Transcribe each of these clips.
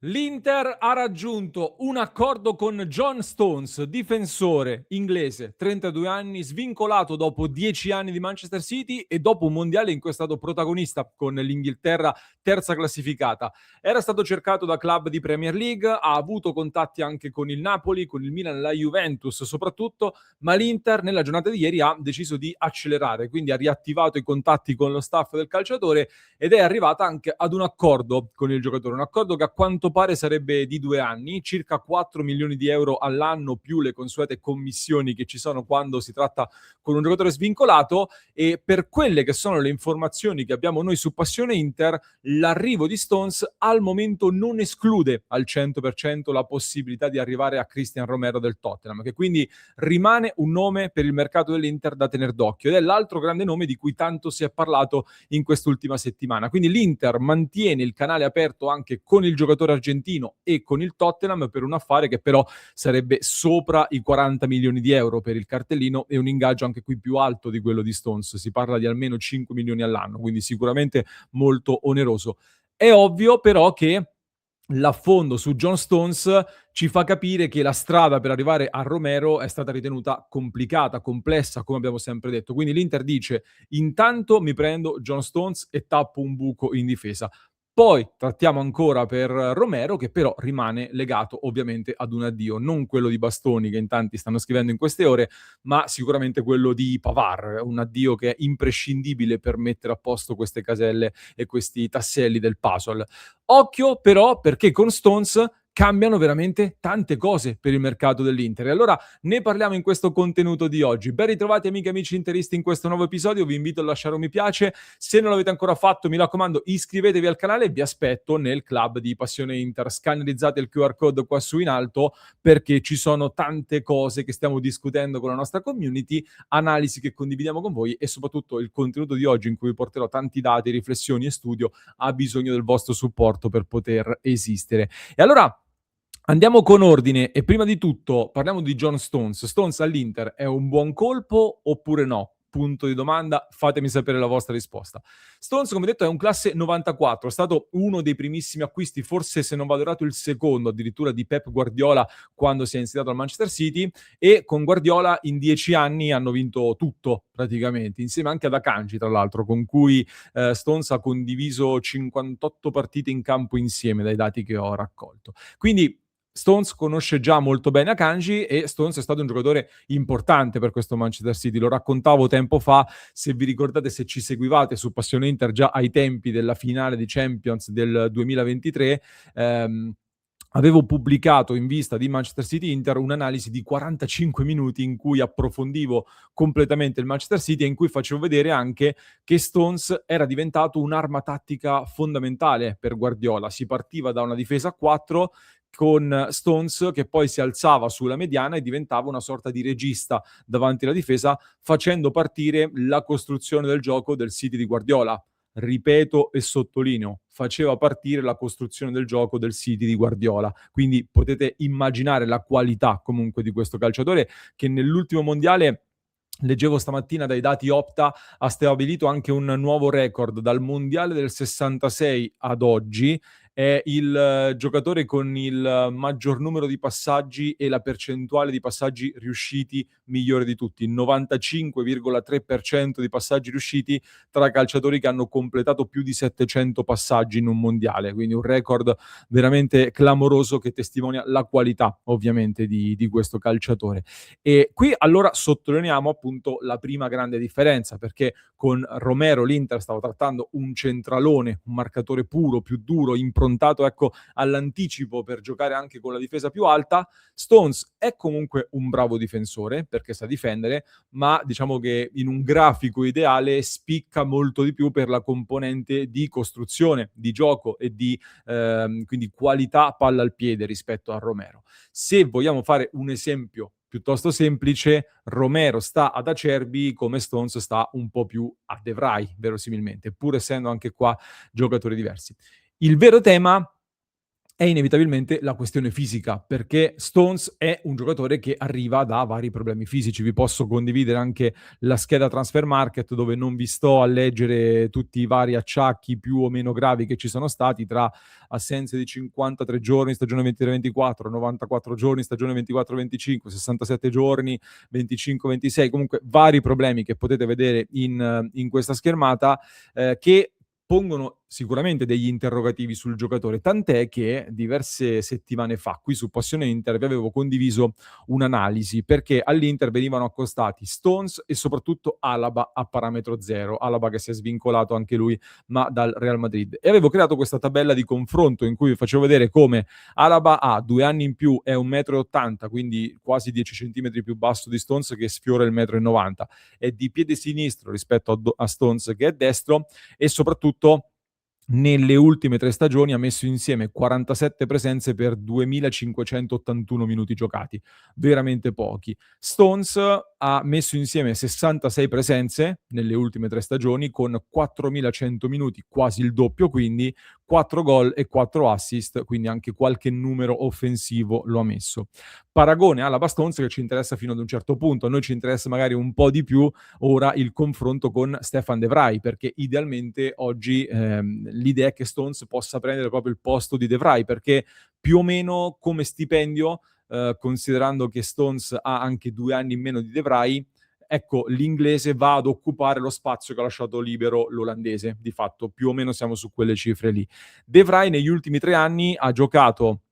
L'Inter ha raggiunto un accordo con John Stones, difensore inglese, 32 anni, svincolato dopo 10 anni di Manchester City e dopo un mondiale in cui è stato protagonista con l'Inghilterra terza classificata. Era stato cercato da club di Premier League, ha avuto contatti anche con il Napoli, con il Milan, la Juventus soprattutto, ma l'Inter nella giornata di ieri ha deciso di accelerare, quindi ha riattivato i contatti con lo staff del calciatore ed è arrivata anche ad un accordo con il giocatore, un accordo che a quanto pare sarebbe di 2 anni, circa 4 milioni di euro all'anno più le consuete commissioni che ci sono quando si tratta con un giocatore svincolato. E per quelle che sono le informazioni che abbiamo noi su Passione Inter, l'arrivo di Stones al momento non esclude al 100% la possibilità di arrivare a Christian Romero del Tottenham, che quindi rimane un nome per il mercato dell'Inter da tener d'occhio ed è l'altro grande nome di cui tanto si è parlato in quest'ultima settimana. Quindi l'Inter mantiene il canale aperto anche con il giocatore argentino e con il Tottenham per un affare che però sarebbe sopra i 40 milioni di euro per il cartellino e un ingaggio anche qui più alto di quello di Stones. Si parla di almeno 5 milioni all'anno, quindi sicuramente molto oneroso. È ovvio però che l'affondo su John Stones ci fa capire che la strada per arrivare a Romero è stata ritenuta complicata, complessa, come abbiamo sempre detto. Quindi l'Inter dice: intanto mi prendo John Stones e tappo un buco in difesa. Poi trattiamo ancora per Romero, che però rimane legato ovviamente ad un addio, non quello di Bastoni che in tanti stanno scrivendo in queste ore, ma sicuramente quello di Pavard, un addio che è imprescindibile per mettere a posto queste caselle e questi tasselli del puzzle. Occhio però perché con Stones cambiano veramente tante cose per il mercato dell'Inter. E allora ne parliamo in questo contenuto di oggi. Ben ritrovati amiche e amici interisti in questo nuovo episodio, vi invito a lasciare un mi piace. Se non l'avete ancora fatto, mi raccomando, iscrivetevi al canale e vi aspetto nel club di Passione Inter. Scannerizzate il QR code qua su in alto perché ci sono tante cose che stiamo discutendo con la nostra community, analisi che condividiamo con voi e soprattutto il contenuto di oggi in cui vi porterò tanti dati, riflessioni e studio ha bisogno del vostro supporto per poter esistere. E allora andiamo con ordine e prima di tutto parliamo di John Stones. Stones all'Inter è un buon colpo oppure no? Punto di domanda, fatemi sapere la vostra risposta. Stones, come detto, è un classe 94, è stato uno dei primissimi acquisti, forse se non vado errato il secondo addirittura di Pep Guardiola quando si è insediato al Manchester City e con Guardiola in 10 anni hanno vinto tutto praticamente, insieme anche ad Akanji tra l'altro, con cui Stones ha condiviso 58 partite in campo insieme dai dati che ho raccolto. Quindi Stones conosce già molto bene Akanji e Stones è stato un giocatore importante per questo Manchester City. Lo raccontavo tempo fa, se vi ricordate, se ci seguivate su Passione Inter già ai tempi della finale di Champions del 2023, avevo pubblicato in vista di Manchester City Inter un'analisi di 45 minuti in cui approfondivo completamente il Manchester City e in cui facevo vedere anche che Stones era diventato un'arma tattica fondamentale per Guardiola. Si partiva da una difesa a 4 con Stones che poi si alzava sulla mediana e diventava una sorta di regista davanti alla difesa, facendo partire la costruzione del gioco del City di Guardiola. Ripeto e sottolineo, faceva partire la costruzione del gioco del City di Guardiola. Quindi potete immaginare la qualità comunque di questo calciatore che nell'ultimo mondiale, leggevo stamattina dai dati Opta, ha stabilito anche un nuovo record dal mondiale del 66 ad oggi. È il giocatore con il maggior numero di passaggi e la percentuale di passaggi riusciti migliore di tutti, il 95,3% di passaggi riusciti tra calciatori che hanno completato più di 700 passaggi in un mondiale, quindi un record veramente clamoroso che testimonia la qualità ovviamente di questo calciatore. E qui allora sottolineiamo appunto la prima grande differenza, perché con Romero l'Inter stava trattando un centralone, un marcatore puro, più duro, improntato ecco all'anticipo per giocare anche con la difesa più alta. Stones è comunque un bravo difensore perché sa difendere, ma diciamo che in un grafico ideale spicca molto di più per la componente di costruzione, di gioco e di quindi qualità palla al piede rispetto a Romero. Se vogliamo fare un esempio piuttosto semplice, Romero sta ad Acerbi come Stones sta un po' più a De Vrij, verosimilmente, pur essendo anche qua giocatori diversi. Il vero tema è inevitabilmente la questione fisica, perché Stones è un giocatore che arriva da vari problemi fisici. Vi posso condividere anche la scheda Transfer Market, dove non vi sto a leggere tutti i vari acciacchi più o meno gravi che ci sono stati, tra assenze di 53 giorni stagione 23-24, 94 giorni stagione 24-25, 67 giorni 25-26, comunque vari problemi che potete vedere in questa schermata, che pongono sicuramente degli interrogativi sul giocatore, tant'è che diverse settimane fa qui su Passione Inter vi avevo condiviso un'analisi, perché all'Inter venivano accostati Stones e soprattutto Alaba a parametro zero, Alaba che si è svincolato anche lui ma dal Real Madrid, e avevo creato questa tabella di confronto in cui vi facevo vedere come Alaba ha 2 anni in più, è 1,80 m, quindi quasi 10 centimetri più basso di Stones che sfiora il 1,90 m, è di piede sinistro rispetto a Stones che è destro, e soprattutto nelle ultime 3 stagioni ha messo insieme 47 presenze per 2.581 minuti giocati, veramente pochi. Stones ha messo insieme 66 presenze nelle ultime 3 stagioni con 4.100 minuti, quasi il doppio quindi, 4 gol e 4 assist, quindi anche qualche numero offensivo lo ha messo. Paragone alla Stones che ci interessa fino ad un certo punto, a noi ci interessa magari un po' di più ora il confronto con Stefan De Vrij, perché idealmente oggi l'idea è che Stones possa prendere proprio il posto di De Vrij, perché più o meno come stipendio, considerando che Stones ha anche 2 anni in meno di De Vrij, ecco, l'inglese va ad occupare lo spazio che ha lasciato libero l'olandese, di fatto più o meno siamo su quelle cifre lì. De Vrij negli ultimi 3 anni ha giocato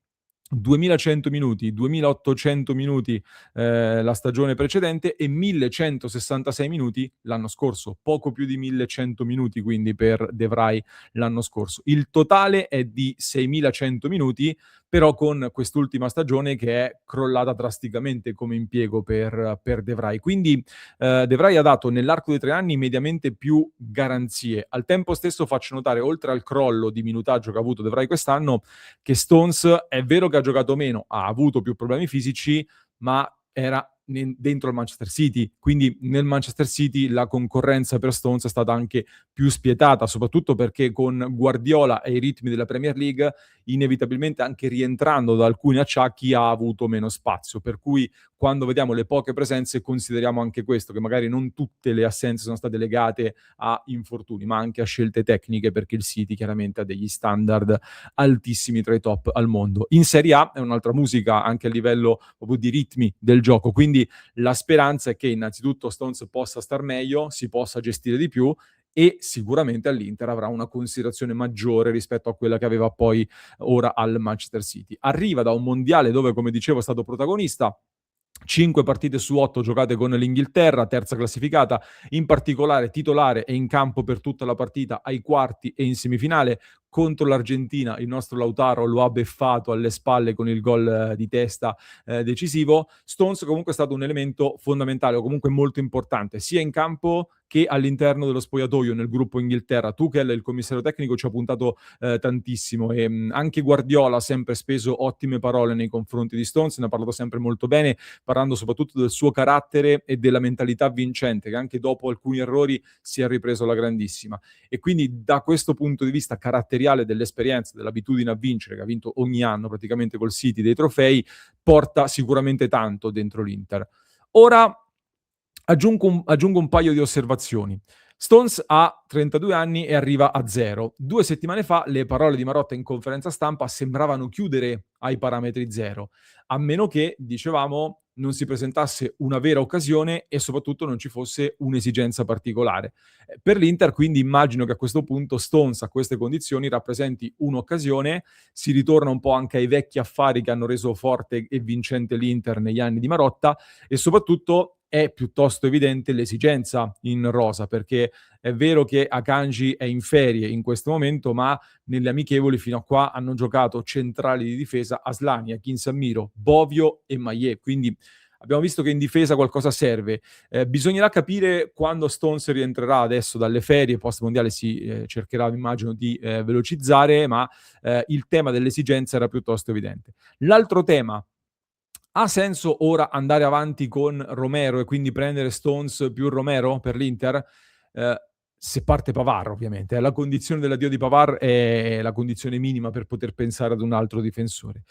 2100 minuti, 2800 minuti la stagione precedente e 1166 minuti l'anno scorso, poco più di 1100 minuti quindi per De Vrij l'anno scorso. Il totale è di 6100 minuti, però con quest'ultima stagione che è crollata drasticamente come impiego per De Vrij. Quindi De Vrij ha dato nell'arco dei 3 anni mediamente più garanzie. Al tempo stesso faccio notare, oltre al crollo di minutaggio che ha avuto De Vrij quest'anno, che Stones è vero che ha giocato meno, ha avuto più problemi fisici, ma era dentro il Manchester City, quindi nel Manchester City la concorrenza per Stones è stata anche più spietata, soprattutto perché con Guardiola e i ritmi della Premier League, inevitabilmente anche rientrando da alcuni acciacchi ha avuto meno spazio, per cui quando vediamo le poche presenze consideriamo anche questo, che magari non tutte le assenze sono state legate a infortuni, ma anche a scelte tecniche, perché il City chiaramente ha degli standard altissimi, tra i top al mondo. In Serie A è un'altra musica anche a livello proprio di ritmi del gioco, quindi la speranza è che innanzitutto Stones possa star meglio, si possa gestire di più e sicuramente all'Inter avrà una considerazione maggiore rispetto a quella che aveva poi ora al Manchester City. Arriva da un mondiale dove, come dicevo, è stato protagonista, 5 partite su 8 giocate con l'Inghilterra, terza classificata, in particolare titolare e in campo per tutta la partita ai quarti e in semifinale. Contro l'Argentina il nostro Lautaro lo ha beffato alle spalle con il gol di testa decisivo. Stones comunque è stato un elemento fondamentale o comunque molto importante sia in campo che all'interno dello spogliatoio nel gruppo Inghilterra. Tuchel, il commissario tecnico, ci ha puntato tantissimo e anche Guardiola ha sempre speso ottime parole nei confronti di Stones, ne ha parlato sempre molto bene, parlando soprattutto del suo carattere e della mentalità vincente, che anche dopo alcuni errori si è ripreso alla grandissima. E quindi da questo punto di vista caratteriale dell'esperienza, dell'abitudine a vincere, che ha vinto ogni anno praticamente col City dei trofei, porta sicuramente tanto dentro l'Inter. Ora aggiungo un paio di osservazioni. Stones ha 32 anni e arriva a 0. 2 settimane fa le parole di Marotta in conferenza stampa sembravano chiudere ai parametri 0, a meno che, dicevamo, non si presentasse una vera occasione e soprattutto non ci fosse un'esigenza particolare. Per l'Inter quindi immagino che a questo punto Stones a queste condizioni rappresenti un'occasione, si ritorna un po' anche ai vecchi affari che hanno reso forte e vincente l'Inter negli anni di Marotta e soprattutto è piuttosto evidente l'esigenza in rosa, perché è vero che Akanji è in ferie in questo momento, ma nelle amichevoli fino a qua hanno giocato centrali di difesa Aslani, Akin Sammiro, Bovio e Maillet, quindi abbiamo visto che in difesa qualcosa serve. Bisognerà capire quando Stones rientrerà adesso dalle ferie, post mondiale si cercherà, immagino, di velocizzare, ma il tema dell'esigenza era piuttosto evidente. L'altro tema: ha senso ora andare avanti con Romero e quindi prendere Stones più Romero per l'Inter? Ehm, se parte Pavard ovviamente, la condizione dell'addio di Pavard è la condizione minima per poter pensare ad un altro difensore.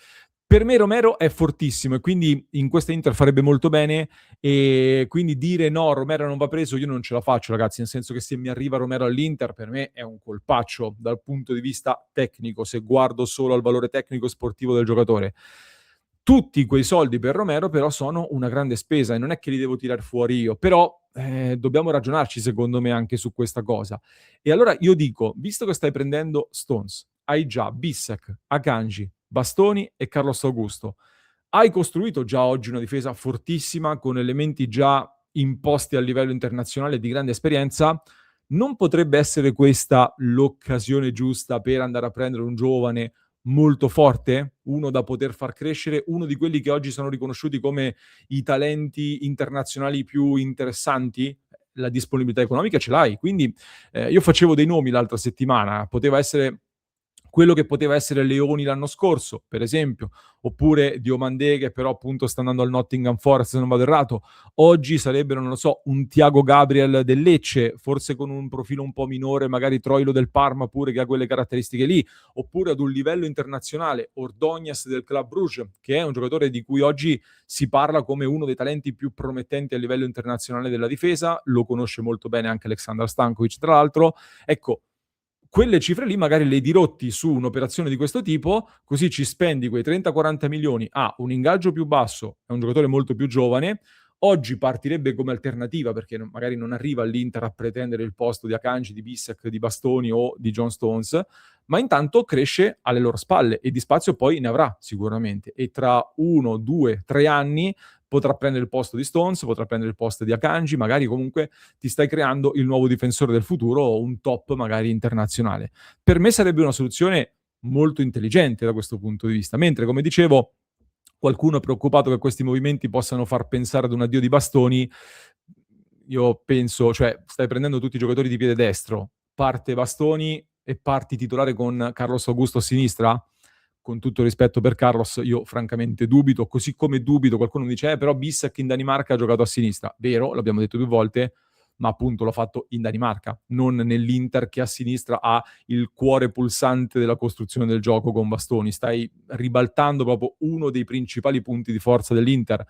Per me Romero è fortissimo e quindi in questa Inter farebbe molto bene, e quindi dire no, Romero non va preso, io non ce la faccio ragazzi, nel senso che se mi arriva Romero all'Inter per me è un colpaccio dal punto di vista tecnico, se guardo solo al valore tecnico e sportivo del giocatore. Tutti quei soldi per Romero però sono una grande spesa e non è che li devo tirar fuori io, però dobbiamo ragionarci secondo me anche su questa cosa. E allora io dico, visto che stai prendendo Stones, hai già Bissek, Akanji, Bastoni e Carlos Augusto, hai costruito già oggi una difesa fortissima con elementi già imposti a livello internazionale di grande esperienza, non potrebbe essere questa l'occasione giusta per andare a prendere un giovane molto forte, uno da poter far crescere, uno di quelli che oggi sono riconosciuti come i talenti internazionali più interessanti? La disponibilità economica ce l'hai, quindi io facevo dei nomi l'altra settimana, poteva essere quello che poteva essere Leoni l'anno scorso, per esempio, oppure Diomandé che però appunto sta andando al Nottingham Forest se non vado errato. Oggi sarebbero, non lo so, un Thiago Gabriel del Lecce, forse con un profilo un po' minore, magari Troilo del Parma pure che ha quelle caratteristiche lì, oppure ad un livello internazionale Ordóñez del Club Brugge, che è un giocatore di cui oggi si parla come uno dei talenti più promettenti a livello internazionale della difesa, lo conosce molto bene anche Aleksandar Stankovic tra l'altro. Ecco, quelle cifre lì magari le dirotti su un'operazione di questo tipo, così ci spendi quei 30-40 milioni a un ingaggio più basso, è un giocatore molto più giovane, oggi partirebbe come alternativa perché magari non arriva all'Inter a pretendere il posto di Akanji, di Bissek, di Bastoni o di John Stones, ma intanto cresce alle loro spalle e di spazio poi ne avrà sicuramente e tra 1, 2, 3 anni potrà prendere il posto di Stones, potrà prendere il posto di Akanji, magari comunque ti stai creando il nuovo difensore del futuro o un top magari internazionale. Per me sarebbe una soluzione molto intelligente da questo punto di vista, mentre come dicevo qualcuno è preoccupato che questi movimenti possano far pensare ad un addio di Bastoni. Io penso, cioè stai prendendo tutti i giocatori di piede destro, parte Bastoni e parti titolare con Carlos Augusto a sinistra? Con tutto rispetto per Carlos, io francamente dubito, così come dubito, qualcuno mi dice, però Bissek in Danimarca ha giocato a sinistra. Vero, l'abbiamo detto 2 volte, ma appunto l'ha fatto in Danimarca, non nell'Inter che a sinistra ha il cuore pulsante della costruzione del gioco con Bastoni. Stai ribaltando proprio uno dei principali punti di forza dell'Inter,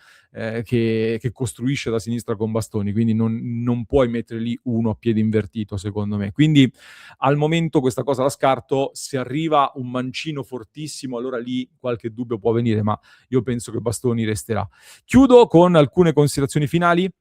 che costruisce da sinistra con Bastoni, quindi non puoi mettere lì uno a piede invertito, secondo me. Quindi al momento questa cosa la scarto, se arriva un mancino fortissimo allora lì qualche dubbio può venire, ma io penso che Bastoni resterà. Chiudo con alcune considerazioni finali.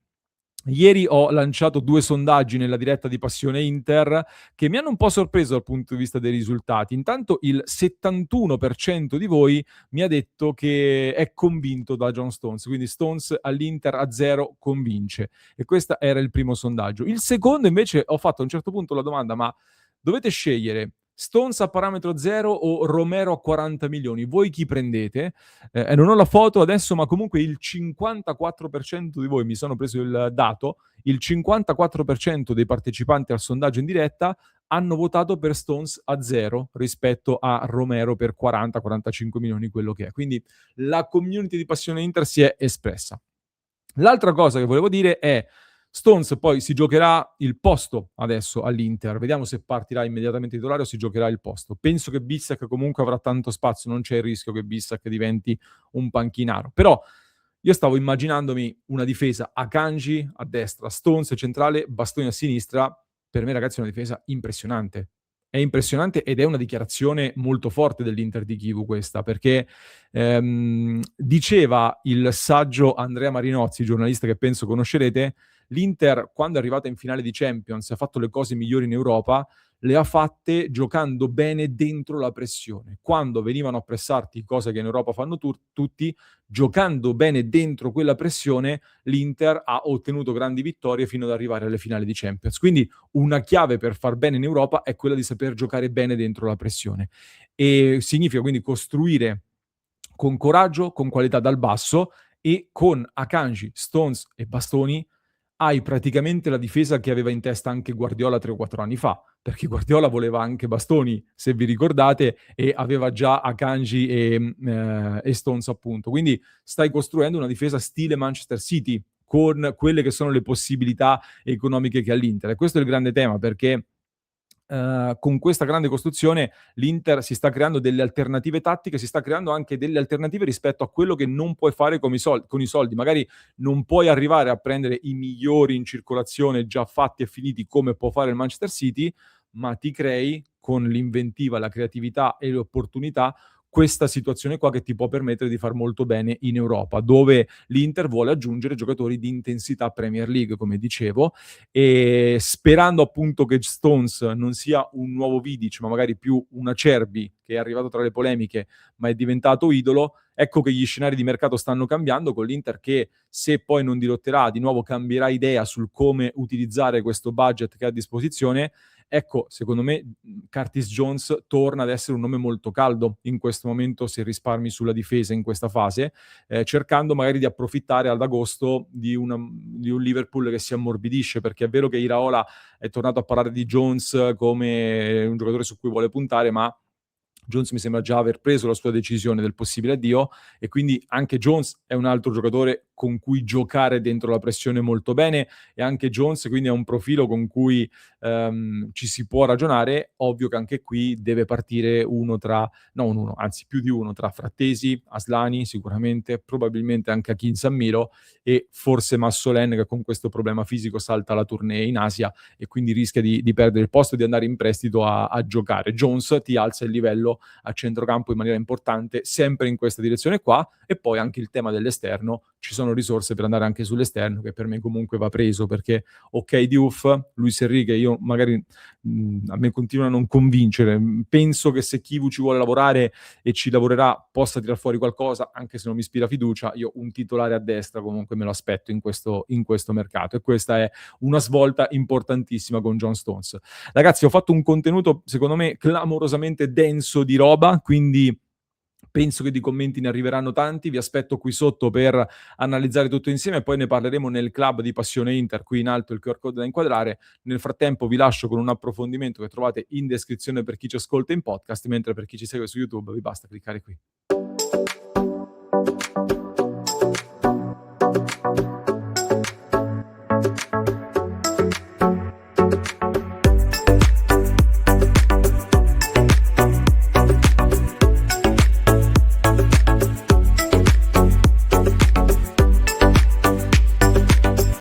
Ieri ho lanciato 2 sondaggi nella diretta di Passione Inter che mi hanno un po' sorpreso dal punto di vista dei risultati. Intanto il 71% di voi mi ha detto che è convinto da John Stones, quindi Stones all'Inter a 0 convince. E questo era il primo sondaggio. Il secondo invece ho fatto a un certo punto la domanda, ma dovete scegliere Stones a parametro 0 o Romero a 40 milioni? Voi chi prendete? Non ho la foto adesso, ma comunque il 54% di voi, mi sono preso il dato, il 54% dei partecipanti al sondaggio in diretta hanno votato per Stones a 0 rispetto a Romero per 40-45 milioni, quello che è. Quindi la community di Passione Inter si è espressa. L'altra cosa che volevo dire è Stones poi si giocherà il posto adesso all'Inter, vediamo se partirà immediatamente titolare o si giocherà il posto. Penso che Bissek comunque avrà tanto spazio, non c'è il rischio che Bissek diventi un panchinaro, però io stavo immaginandomi una difesa Akanji a destra, Stones centrale, Bastoni a sinistra. Per me ragazzi è una difesa impressionante. È impressionante ed è una dichiarazione molto forte dell'Inter di Chivu questa, perché diceva il saggio Andrea Marinozzi, giornalista che penso conoscerete, l'Inter quando è arrivata in finale di Champions ha fatto le cose migliori in Europa, le ha fatte giocando bene dentro la pressione. Quando venivano a pressarti, cosa che in Europa fanno tutti, giocando bene dentro quella pressione, l'Inter ha ottenuto grandi vittorie fino ad arrivare alle finali di Champions. Quindi una chiave per far bene in Europa è quella di saper giocare bene dentro la pressione. E significa quindi costruire con coraggio, con qualità dal basso e con Akanji, Stones e Bastoni hai praticamente la difesa che aveva in testa anche Guardiola 3 o 4 anni fa, perché Guardiola voleva anche Bastoni, se vi ricordate, e aveva già Akanji e Stones appunto. Quindi stai costruendo una difesa stile Manchester City, con quelle che sono le possibilità economiche che ha l'Inter. E questo è il grande tema, perché con questa grande costruzione l'Inter si sta creando delle alternative tattiche, si sta creando anche delle alternative rispetto a quello che non puoi fare con i soldi. Magari non puoi arrivare a prendere i migliori in circolazione già fatti e finiti come può fare il Manchester City, ma ti crei con l'inventiva, la creatività e le opportunità questa situazione qua che ti può permettere di far molto bene in Europa, dove l'Inter vuole aggiungere giocatori di intensità Premier League, come dicevo, e sperando appunto che Stones non sia un nuovo Vidic, ma magari più un Acerbi che è arrivato tra le polemiche, ma è diventato idolo. Ecco che gli scenari di mercato stanno cambiando con l'Inter che, se poi non dirotterà, di nuovo cambierà idea sul come utilizzare questo budget che ha a disposizione. Ecco, secondo me Curtis Jones torna ad essere un nome molto caldo in questo momento se risparmi sulla difesa in questa fase, cercando magari di approfittare ad agosto di un Liverpool che si ammorbidisce, perché è vero che Iraola è tornato a parlare di Jones come un giocatore su cui vuole puntare, ma Jones mi sembra già aver preso la sua decisione del possibile addio, e quindi anche Jones è un altro giocatore con cui giocare dentro la pressione molto bene, e anche Jones quindi è un profilo con cui ci si può ragionare. Ovvio che anche qui deve partire anzi più di uno tra Frattesi, Aslani sicuramente, probabilmente anche Akin Sammiro e forse Massolen, che con questo problema fisico salta la tournée in Asia e quindi rischia di perdere il posto, di andare in prestito a giocare. Jones ti alza il livello a centrocampo in maniera importante, sempre in questa direzione qua. E poi anche il tema dell'esterno, ci sono risorse per andare anche sull'esterno, che per me comunque va preso, perché ok Diouf, Luis Enrique, io magari a me continua a non convincere. Penso che se Chivu ci vuole lavorare e ci lavorerà possa tirar fuori qualcosa, anche se non mi ispira fiducia. Io un titolare a destra comunque me lo aspetto in questo mercato, e questa è una svolta importantissima con John Stones. Ragazzi, ho fatto un contenuto secondo me clamorosamente denso di roba, quindi penso che di commenti ne arriveranno tanti. Vi aspetto qui sotto per analizzare tutto insieme e poi ne parleremo nel club di Passione Inter, qui in alto il QR code da inquadrare. Nel frattempo vi lascio con un approfondimento che trovate in descrizione per chi ci ascolta in podcast, mentre per chi ci segue su YouTube vi basta cliccare qui.